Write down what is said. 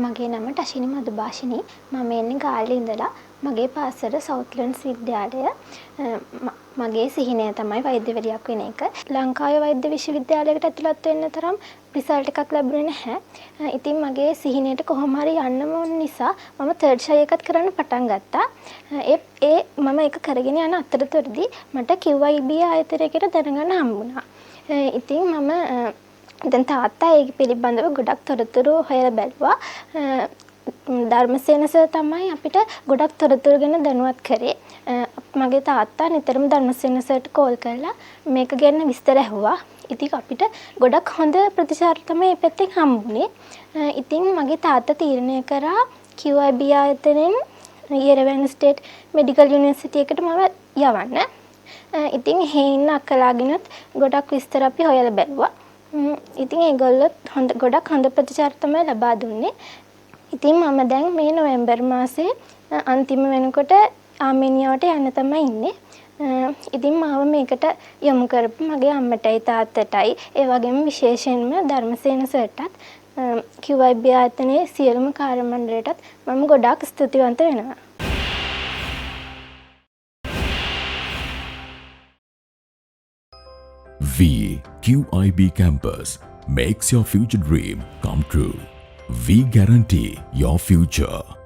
මගේ නම ටෂිනි මදුභාෂිනී. මම එන්නේ ගාල්ලේ ඉඳලා. මගේ පාසල සවුත්ලන්ඩ්ස් විද්‍යාලය. මගේ සිහිනය තමයි වෛද්‍යවරියක් වෙන එක. ලංකාවේ වෛද්‍ය විශ්වවිද්‍යාලයකට ඇතුළත් වෙන්න තරම් රිසල්ට් එකක් ලැබුණේ නැහැ. ඉතින් මගේ සිහිනයට කොහොම හරි යන්න ඕන නිසා මම තර්ඩ් ෂයි එකත් කරන්න පටන් ගත්තා. මම ඒක කරගෙන යන අතරතුරදී මට QIB ආයතනයකට දැනගන්න හම්බුණා. ඉතින් මම දැන් තාත්තා ඒක පිළිබඳව ගොඩක් තොරතුරු හොයලා බැලුවා. ධර්මසේන සර් තමයි අපිට ගොඩක් තොරතුරු ගැන දැනුවත් කරේ. මගේ තාත්තා නිතරම ධර්මසේන සර්ට කෝල් කරලා මේක ගැන විස්තර ඇහුවා. ඉතින් අපිට ගොඩක් හොඳ ප්‍රතිචාර තමයි මේ පැත්තෙන් හම්බුනේ. ඉතින් මගේ තාත්තා තීරණය කරා QIB ආයතනයෙන් යෙරවැන්න ස්ටේට් මෙඩිකල් යුනිවර්සිටි එකට මම යවන්න. ඉතින් එහෙ ඉන්න අක්කලාගෙනුත් ගොඩක් විස්තර අපි හොයලා බැලුවා. ඉතින් ඒගොල්ලොත් ගොඩක් හොඳ ප්‍රතිචාර තමයි ලබා දුන්නේ. ඉතින් මම දැන් මේ නොවැම්බර් මාසේ අන්තිම වෙනකොට ආමේනියාවට යන්න තමයි ඉන්නේ. ඉතින් මාව මේකට යොමු කරපු මගේ අම්මටයි තාත්තටයි ඒ වගේම විශේෂයෙන්ම ධර්මසේන සර්ටත් QIB ආයතනයේ සියලුම කාර්ය මණ්ඩලයටත් මම ගොඩාක් ස්තුතිවන්ත වෙනවා. QIB campus makes your future dream come true. We guarantee your future.